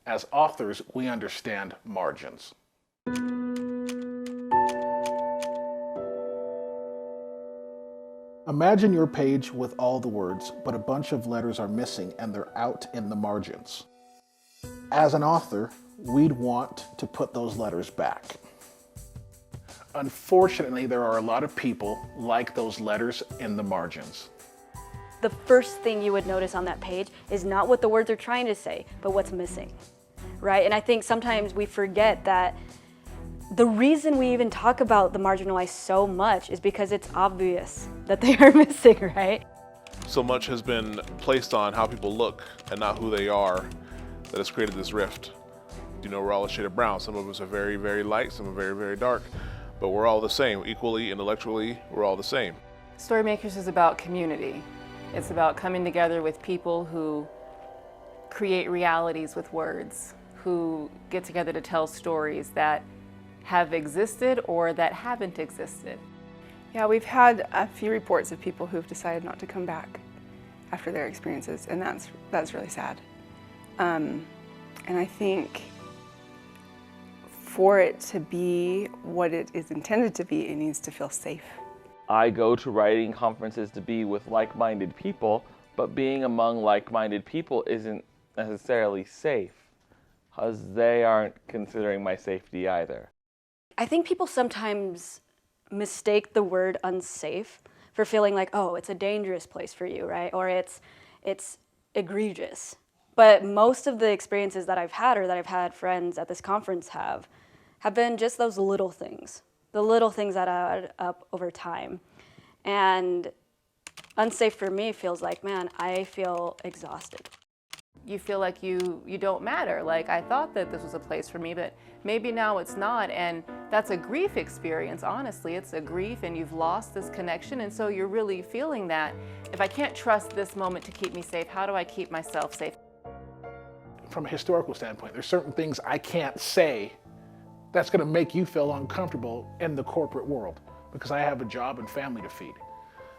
As authors, we understand margins. Imagine your page with all the words, but a bunch of letters are missing and they're out in the margins. As an author, we'd want to put those letters back. Unfortunately, there are a lot of people like those letters in the margins. The first thing you would notice on that page is not what the words are trying to say, but what's missing, right? And I think sometimes we forget that the reason we even talk about the marginalized so much is because it's obvious that they are missing, right? So much has been placed on how people look and not who they are that has created this rift. You know, we're all a shade of brown. Some of us are very, very light, some are very, very dark, but we're all the same. Equally, intellectually, we're all the same. Storymakers is about community. It's about coming together with people who create realities with words, who get together to tell stories that have existed or that haven't existed. Yeah, we've had a few reports of people who've decided not to come back after their experiences, and that's really sad. And I think for it to be what it is intended to be, it needs to feel safe. I go to writing conferences to be with like-minded people, but being among like-minded people isn't necessarily safe, because they aren't considering my safety either. I think people sometimes mistake the word unsafe for feeling like, oh, it's a dangerous place for you, right? Or it's egregious. But most of the experiences that I've had or that I've had friends at this conference have been just those little things, the little things that add up over time. And unsafe for me feels like, man, I feel exhausted. You feel like you don't matter. Like, I thought that this was a place for me, but maybe now it's not. And that's a grief experience, honestly. It's a grief, and you've lost this connection. And so you're really feeling that, if I can't trust this moment to keep me safe, how do I keep myself safe? From a historical standpoint, there's certain things I can't say that's going to make you feel uncomfortable in the corporate world because I have a job and family to feed.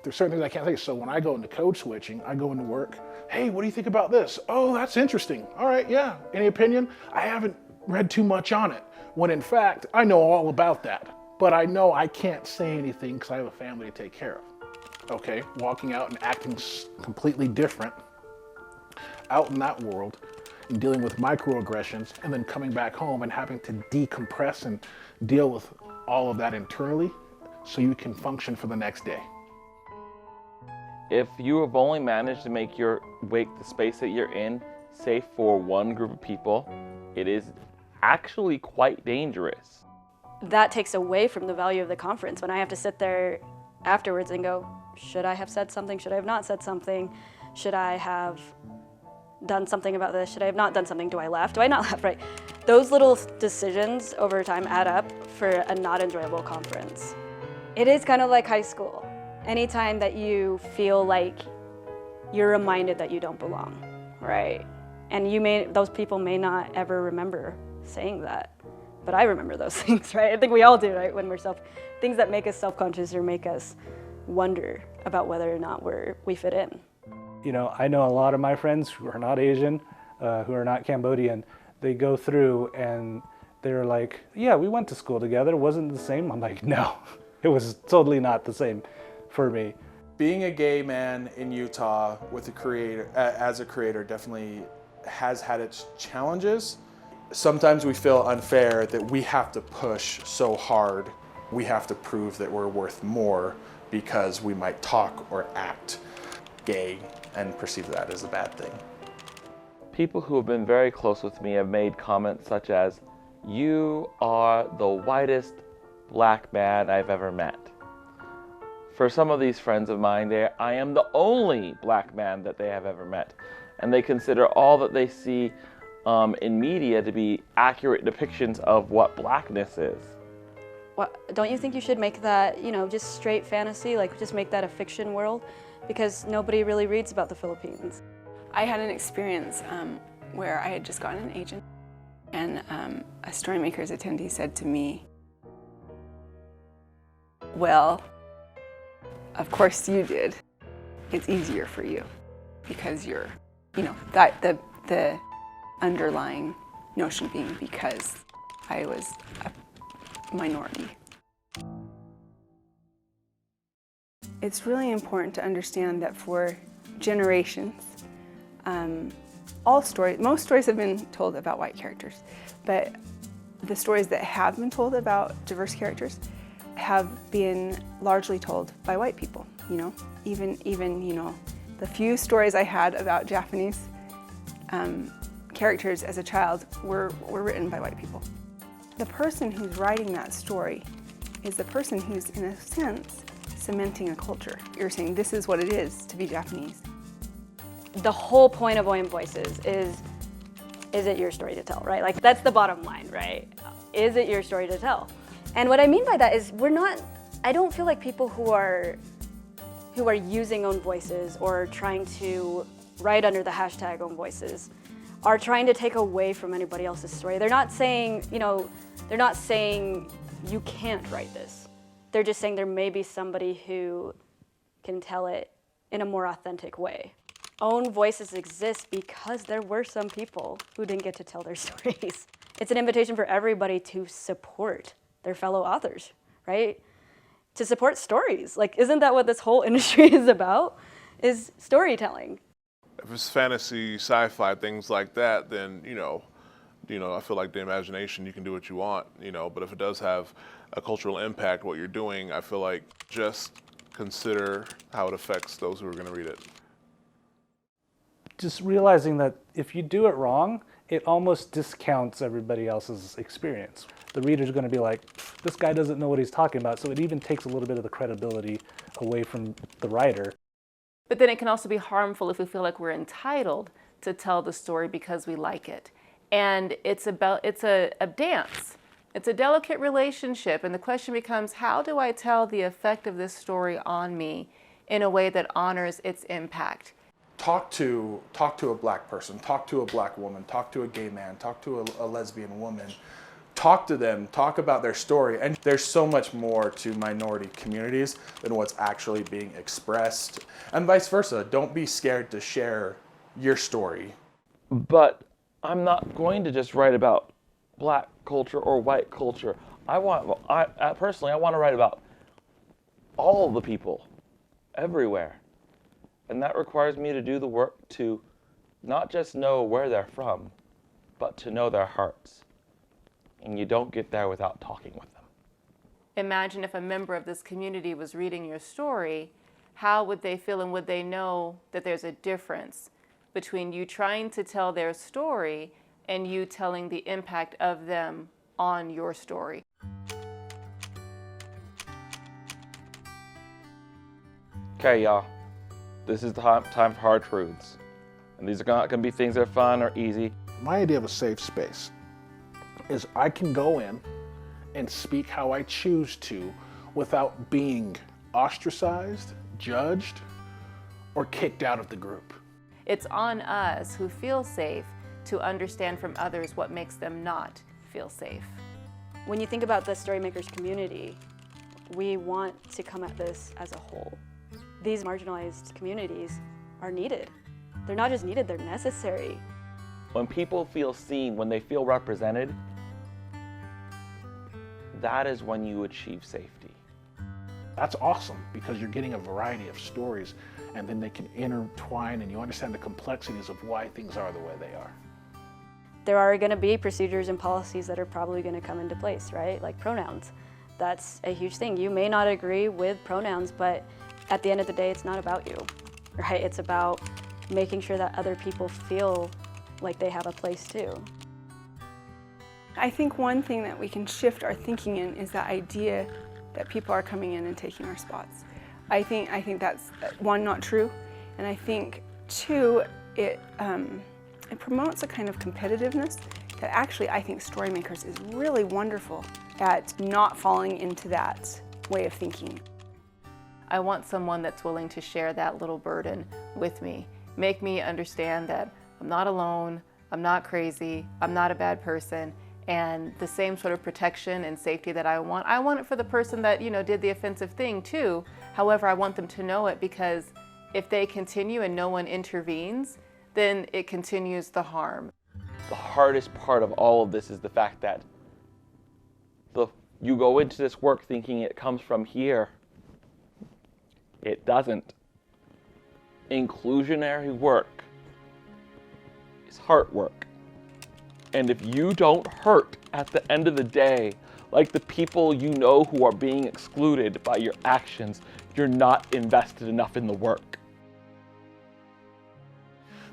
There's certain things I can't say. So when I go into code switching, I go into work, hey, what do you think about this? Oh, that's interesting. All right, yeah. Any opinion? I haven't read too much on it. When in fact, I know all about that. But I know I can't say anything because I have a family to take care of. Okay, walking out and acting completely different out in that world and dealing with microaggressions and then coming back home and having to decompress and deal with all of that internally so you can function for the next day. If you have only managed to make the space that you're in, safe for one group of people, it is actually quite dangerous. That takes away from the value of the conference when I have to sit there afterwards and go, should I have said something? Should I have not said something? Should I have done something about this? Should I have not done something? Do I laugh? Do I not laugh? Right? Those little decisions over time add up for a not enjoyable conference. It is kind of like high school. Anytime that you feel like you're reminded that you don't belong, right? And those people may not ever remember saying that, but I remember those things, right? I think we all do, right? When things that make us self-conscious or make us wonder about whether or not we fit in. You know, I know a lot of my friends who are not Asian, who are not Cambodian, they go through and they're like, yeah, we went to school together, wasn't it the same? I'm like, no, it was totally not the same for me. Being a gay man in Utah with as a creator definitely has had its challenges. Sometimes we feel unfair that we have to push so hard. We have to prove that we're worth more because we might talk or act gay and perceive that as a bad thing. People who have been very close with me have made comments such as, "You are the whitest black man I've ever met." For some of these friends of mine, I am the only black man that they have ever met. And they consider all that they see in media to be accurate depictions of what blackness is. Don't you think you should make that, just straight fantasy, like just make that a fiction world? Because nobody really reads about the Philippines. I had an experience where I had just gotten an agent, and a Storymakers attendee said to me, well, of course you did. It's easier for you because you're, that the underlying notion being because I was a minority. It's really important to understand that for generations, most stories have been told about white characters, but the stories that have been told about diverse characters have been largely told by white people, you know? Even the few stories I had about Japanese characters as a child were written by white people. The person who's writing that story is the person who's, in a sense, cementing a culture. You're saying this is what it is to be Japanese. The whole point of Oyen Voices is it your story to tell, right? Like, that's the bottom line, right? Is it your story to tell? And what I mean by that is I don't feel like people who are using Own Voices or trying to write under the hashtag Own Voices are trying to take away from anybody else's story. They're not saying, you can't write this. They're just saying there may be somebody who can tell it in a more authentic way. Own Voices exist because there were some people who didn't get to tell their stories. It's an invitation for everybody to support their fellow authors, right? To support stories. Like, isn't that what this whole industry is about? Is storytelling. If it's fantasy, sci-fi, things like that, then, I feel like the imagination, you can do what you want, but if it does have a cultural impact, what you're doing, I feel like just consider how it affects those who are going to read it. Just realizing that if you do it wrong, it almost discounts everybody else's experience. The reader's going to be like, this guy doesn't know what he's talking about, so it even takes a little bit of the credibility away from the writer. But then it can also be harmful if we feel like we're entitled to tell the story because we like it. And it's a dance. It's a delicate relationship, and the question becomes, how do I tell the effect of this story on me in a way that honors its impact? Talk to a black person, talk to a black woman, talk to a gay man, talk to a lesbian woman. Talk to them, talk about their story. And there's so much more to minority communities than what's actually being expressed. And vice versa, don't be scared to share your story. But I'm not going to just write about black culture or white culture. Personally, I want to write about all the people, everywhere. And that requires me to do the work to not just know where they're from, but to know their hearts. And you don't get there without talking with them. Imagine if a member of this community was reading your story, how would they feel, and would they know that there's a difference between you trying to tell their story and you telling the impact of them on your story? Okay, y'all. This is the time for hard truths. And these are not going to be things that are fun or easy. My idea of a safe space is I can go in and speak how I choose to without being ostracized, judged, or kicked out of the group. It's on us who feel safe to understand from others what makes them not feel safe. When you think about the Storymakers community, we want to come at this as a whole. These marginalized communities are needed. They're not just needed, they're necessary. When people feel seen, when they feel represented, that is when you achieve safety. That's awesome because you're getting a variety of stories and then they can intertwine and you understand the complexities of why things are the way they are. There are going to be procedures and policies that are probably going to come into place, right? Like pronouns. That's a huge thing. You may not agree with pronouns, but at the end of the day, it's not about you, right? It's about making sure that other people feel like they have a place too. I think one thing that we can shift our thinking in is that idea that people are coming in and taking our spots. I think that's, one, not true, and I think, two, it promotes a kind of competitiveness that actually I think Storymakers is really wonderful at not falling into that way of thinking. I want someone that's willing to share that little burden with me. Make me understand that I'm not alone, I'm not crazy, I'm not a bad person, and the same sort of protection and safety that I want it for the person that, did the offensive thing too. However, I want them to know it, because if they continue and no one intervenes, then it continues the harm. the hardest part of all of this is the fact that you go into this work thinking it comes from here. It doesn't. Inclusionary work is heart work. And if you don't hurt at the end of the day, like the people you know who are being excluded by your actions, you're not invested enough in the work.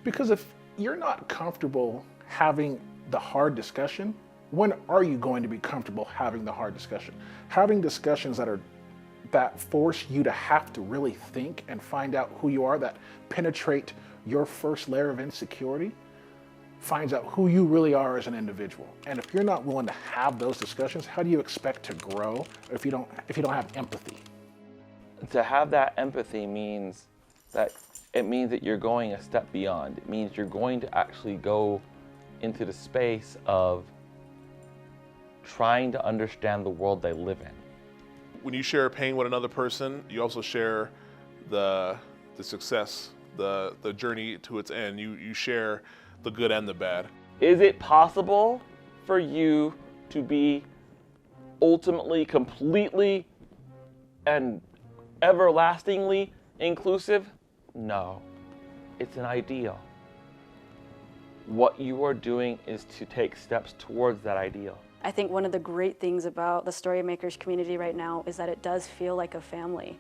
Because if you're not comfortable having the hard discussion, when are you going to be comfortable having the hard discussion? Having discussions that force you to have to really think and find out who you are, that penetrate your first layer of insecurity, finds out who you really are as an individual. And if you're not willing to have those discussions, how do you expect to grow if you don't have empathy? To have that empathy means that you're going a step beyond. It means you're going to actually go into the space of trying to understand the world they live in. When you share pain with another person, you also share the success, the journey to its end. You share the good and the bad. Is it possible for you to be ultimately, completely, and everlastingly inclusive? No. It's an ideal. What you are doing is to take steps towards that ideal. I think one of the great things about the Storymakers community right now is that it does feel like a family.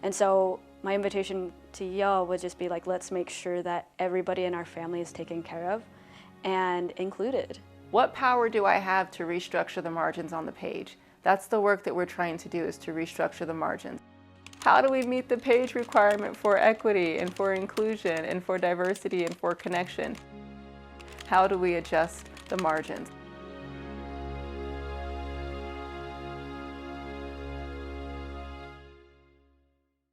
And so my invitation to y'all would just be like, let's make sure that everybody in our family is taken care of and included. What power do I have to restructure the margins on the page? That's the work that we're trying to do, is to restructure the margins. How do we meet the page requirement for equity and for inclusion and for diversity and for connection? How do we adjust the margins?